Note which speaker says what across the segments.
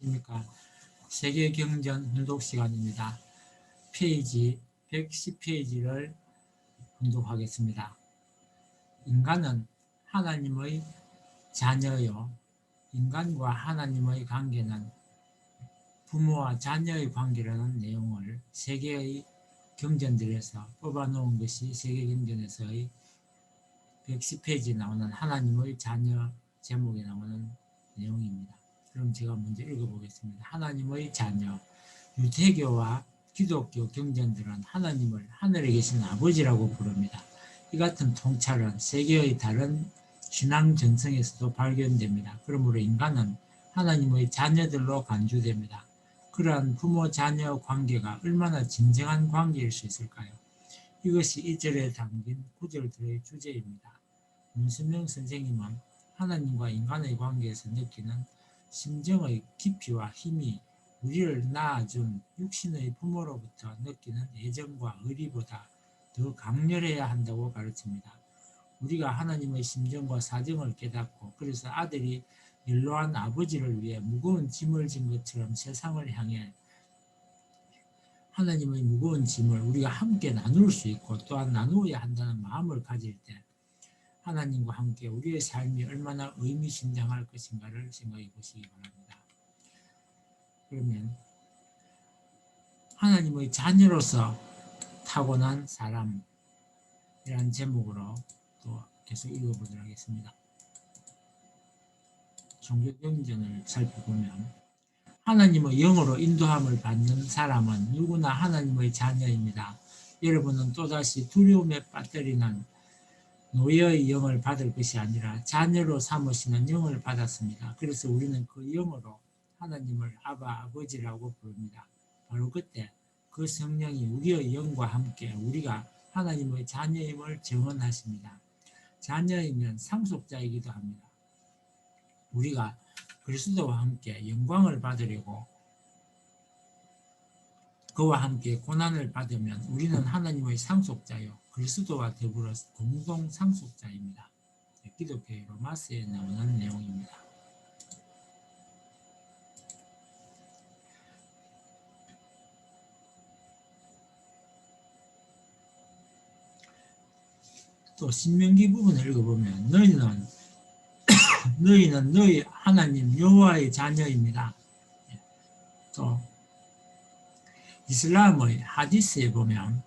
Speaker 1: 안녕하십니까. 세계경전 훈독 시간입니다. 페이지 110페이지를 훈독하겠습니다. 인간은 하나님의 자녀요. 인간과 하나님의 관계는 부모와 자녀의 관계라는 내용을 세계의 경전들에서 뽑아놓은 것이 세계경전에서의 110페이지에 나오는 하나님의 자녀 제목에 나오는 내용입니다. 그럼 제가 먼저 읽어보겠습니다. 하나님의 자녀. 유대교와 기독교 경전들은 하나님을 하늘에 계신 아버지라고 부릅니다. 이 같은 통찰은 세계의 다른 신앙 전성에서도 발견됩니다. 그러므로 인간은 하나님의 자녀들로 간주됩니다. 그러한 부모-자녀 관계가 얼마나 진정한 관계일 수 있을까요? 이것이 1절에 담긴 구절들의 주제입니다. 문선명 선생님은 하나님과 인간의 관계에서 느끼는 심정의 깊이와 힘이 우리를 낳아준 육신의 부모로부터 느끼는 애정과 의리보다 더 강렬해야 한다고 가르칩니다. 우리가 하나님의 심정과 사정을 깨닫고 그래서 아들이 연로한 아버지를 위해 무거운 짐을 진 것처럼 세상을 향해 하나님의 무거운 짐을 우리가 함께 나눌 수 있고 또한 나누어야 한다는 마음을 가질 때 하나님과 함께 우리의 삶이 얼마나 의미심장할 것인가를 생각해 보시기 바랍니다. 그러면 하나님의 자녀로서 타고난 사람이라는 제목으로 또 계속 읽어보도록 하겠습니다. 종교경전을 살펴보면 하나님의 영으로 인도함을 받는 사람은 누구나 하나님의 자녀입니다. 여러분은 또다시 두려움에 빠뜨리는 노예의 영을 받을 것이 아니라 자녀로 삼으시는 영을 받았습니다. 그래서 우리는 그 영으로 하나님을 아바 아버지라고 부릅니다. 바로 그때 그 성령이 우리의 영과 함께 우리가 하나님의 자녀임을 증언하십니다. 자녀이면 상속자이기도 합니다. 우리가 그리스도와 함께 영광을 받으려고 그와 함께 고난을 받으면 우리는 하나님의 상속자요 그리스도와 더불어 공동 상속자입니다. 기독교의 로마서에 나오는 내용입니다. 또 신명기 부분을 읽어보면 너희는 너희 하나님 여호와의 자녀입니다. 또 이슬람의 하디스에 보면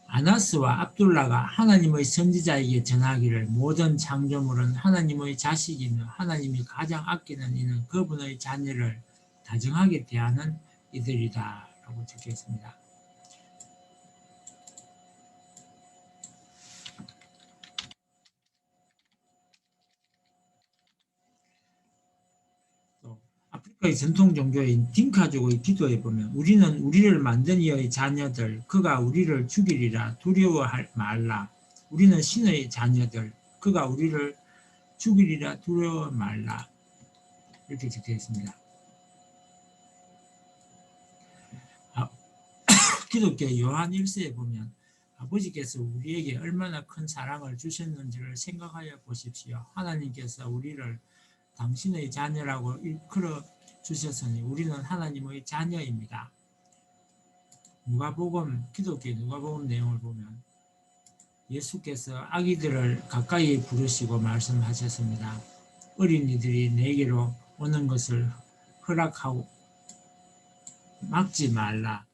Speaker 1: 아나스와 압둘라가 하나님의 선지자에게 전하기를 모든 창조물은 하나님의 자식이며 하나님이 가장 아끼는 이는 그분의 자녀를 다정하게 대하는 이들이다 라고 적혀 있습니다. 또 아프리카의 전통 종교인 딩카족의 기도에 보면 우리는 우리를 만든 이의 자녀들 그가 우리를 죽이리라 두려워할 말라. 우리는 신의 자녀들 그가 우리를 죽이리라 두려워 말라. 이렇게 적혀 있습니다. 기독교 요한 1세에 보면 아버지께서 우리에게 얼마나 큰 사랑을 주셨는지를 생각하여 보십시오. 하나님께서 우리를 당신의 자녀라고 일컬어 주셨으니 우리는 하나님의 자녀입니다. 누가복음, 기독교의 누가복음 내용을 보면 예수께서 아기들을 가까이 부르시고 말씀하셨습니다. 어린이들이 내게로 오는 것을 허락하고 막지 말라.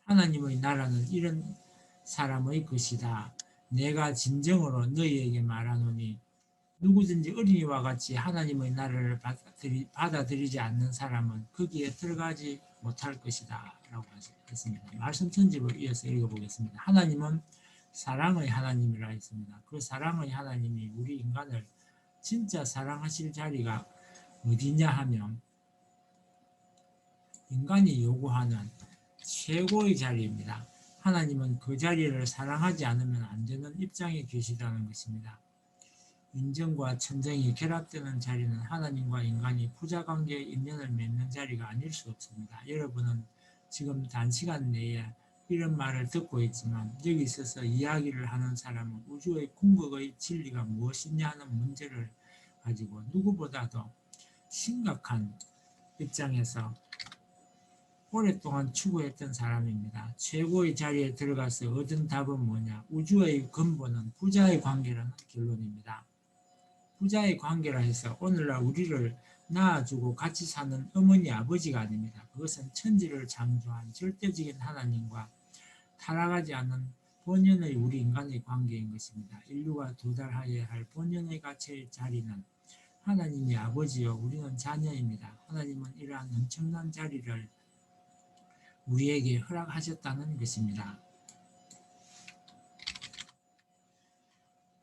Speaker 1: 하나님의 나라는 이런 사람의 것이다. 내가 진정으로 너희에게 말하노니 누구든지 어린이와 같이 하나님의 나라를 받아들이지 않는 사람은 거기에 들어가지 못할 것이다 라고 했습니다. 말씀 편집을 이어서 읽어보겠습니다. 하나님은 사랑의 하나님이라 했습니다. 그 사랑의 하나님이 우리 인간을 진짜 사랑하실 자리가 어디냐 하면 인간이 요구하는 최고의 자리입니다. 하나님은 그 자리를 사랑하지 않으면 안 되는 입장에 계시다는 것입니다. 인정과 천정이 결합되는 자리는 하나님과 인간이 부자관계의 인연을 맺는 자리가 아닐 수 없습니다. 여러분은 지금 단시간 내에 이런 말을 듣고 있지만 여기 있어서 이야기를 하는 사람은 우주의 궁극의 진리가 무엇이냐 하는 문제를 가지고 누구보다도 심각한 입장에서 오랫동안 추구했던 사람입니다. 최고의 자리에 들어가서 얻은 답은 뭐냐? 우주의 근본은 부자의 관계라는 결론입니다. 부자의 관계라 해서 오늘날 우리를 낳아주고 같이 사는 어머니 아버지가 아닙니다. 그것은 천지를 창조한 절대적인 하나님과 타락하지 않은 본연의 우리 인간의 관계인 것입니다. 인류가 도달하여야 할 본연의 가치의 자리는 하나님이 아버지요 우리는 자녀입니다. 하나님은 이러한 엄청난 자리를 우리에게 허락하셨다는 것입니다.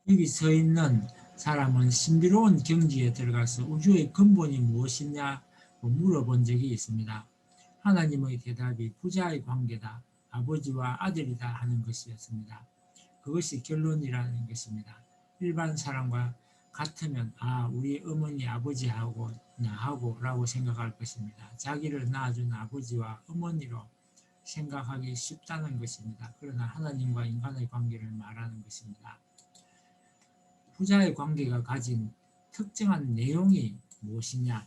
Speaker 1: 여기 서 있는 사람은 신비로운 경지에 들어가서 우주의 근본이 무엇이냐고 물어본 적이 있습니다. 하나님의 대답이 부자의 관계다. 아버지와 아들이다 하는 것이었습니다. 그것이 결론이라는 것입니다. 일반 사람과 같으면 우리 어머니 아버지하고 나하고 라고 생각할 것입니다. 자기를 낳아준 아버지와 어머니로 생각하기 쉽다는 것입니다. 그러나 하나님과 인간의 관계를 말하는 것입니다. 부자의 관계가 가진 특정한 내용이 무엇이냐?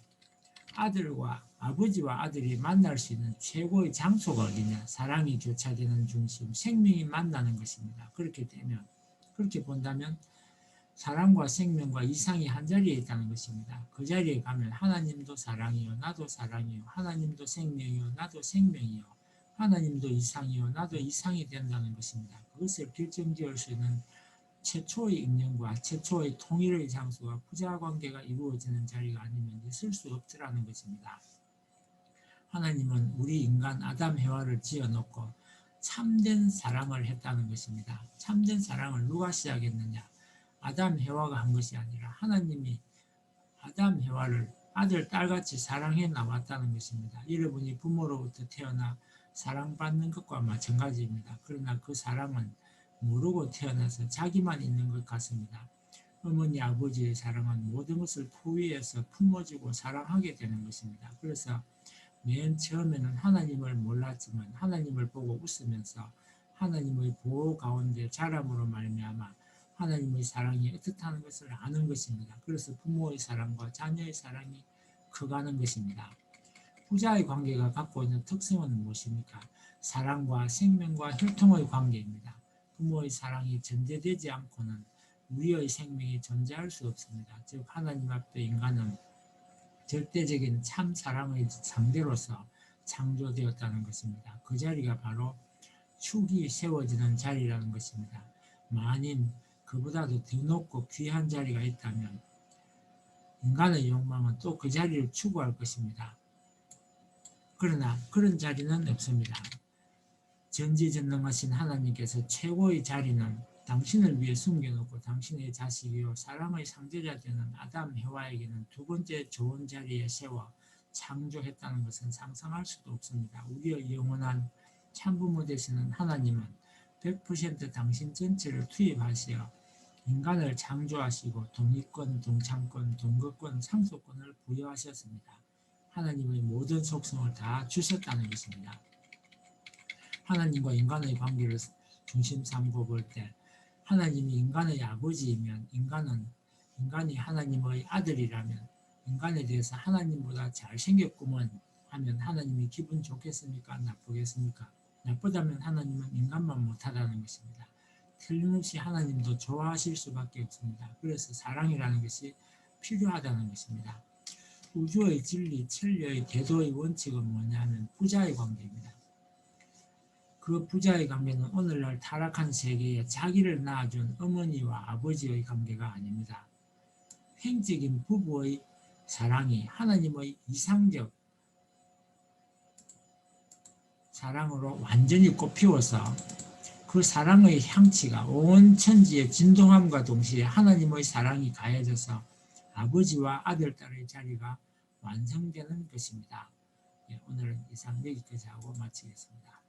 Speaker 1: 아버지와 아들이 만날 수 있는 최고의 장소가 어디냐? 사랑이 교차되는 중심, 생명이 만나는 것입니다. 그렇게 본다면 사랑과 생명과 이상이 한자리에 있다는 것입니다. 그 자리에 가면 하나님도 사랑이요 나도 사랑이요 하나님도 생명이요 나도 생명이요 하나님도 이상이요 나도 이상이 된다는 것입니다. 그것을 결정지을 수 있는 최초의 인연과 최초의 통일의 장소가 부자 관계가 이루어지는 자리가 아니면 있을 수 없더라는 것입니다. 하나님은 우리 인간 아담 해와를 지어놓고 참된 사랑을 했다는 것입니다. 참된 사랑을 누가 시작했느냐? 아담 해와가 한 것이 아니라 하나님이 아담 해와를 아들 딸같이 사랑해 나왔다는 것입니다. 여러분이 부모로부터 태어나 사랑받는 것과 마찬가지입니다. 그러나 그 사랑은 모르고 태어나서 자기만 있는 것 같습니다. 어머니 아버지의 사랑은 모든 것을 포위해서 품어주고 사랑하게 되는 것입니다. 그래서 맨 처음에는 하나님을 몰랐지만 하나님을 보고 웃으면서 하나님의 보호 가운데 자람으로 말미암아 하나님의 사랑이 어떻다는 것을 아는 것입니다. 그래서 부모의 사랑과 자녀의 사랑이 커가는 것입니다. 부자의 관계가 갖고 있는 특성은 무엇입니까? 사랑과 생명과 혈통의 관계입니다. 부모의 사랑이 전제되지 않고는 우리의 생명이 존재할 수 없습니다. 즉 하나님 앞에 인간은 절대적인 참 사랑의 상대로서 창조되었다는 것입니다. 그 자리가 바로 축이 세워지는 자리라는 것입니다. 만일 그보다도 더 높고 귀한 자리가 있다면 인간의 욕망은 또 그 자리를 추구할 것입니다. 그러나 그런 자리는 없습니다. 전지전능하신 하나님께서 최고의 자리는 당신을 위해 숨겨놓고 당신의 자식이요 사랑의 상대자 되는 아담 해와에게는 두 번째 좋은 자리에 세워 창조했다는 것은 상상할 수도 없습니다. 우리의 영원한 참부모 되시는 하나님은 100% 당신 전체를 투입하시어 인간을 창조하시고 동의권, 동창권, 동거권, 상속권을 부여하셨습니다. 하나님의 모든 속성을 다 주셨다는 것입니다. 하나님과 인간의 관계를 중심 삼고 볼 때 하나님이 인간의 아버지이면 인간이 하나님의 아들이라면 인간에 대해서 하나님보다 잘생겼구먼 하면 하나님이 기분 좋겠습니까? 나쁘겠습니까? 나쁘다면 하나님은 인간만 못하다는 것입니다. 틀림없이 하나님도 좋아하실 수밖에 없습니다. 그래서 사랑이라는 것이 필요하다는 것입니다. 우주의 진리, 천리의 대도의 원칙은 뭐냐면 부자의 관계입니다. 그 부자의 관계는 오늘날 타락한 세계에 자기를 낳아준 어머니와 아버지의 관계가 아닙니다. 횡적인 부부의 사랑이 하나님의 이상적 사랑으로 완전히 꽃피워서 그 사랑의 향취가 온 천지에 진동함과 동시에 하나님의 사랑이 가해져서 아버지와 아들, 딸의 자리가 완성되는 것입니다. 오늘은 이상 여기까지 하고 마치겠습니다.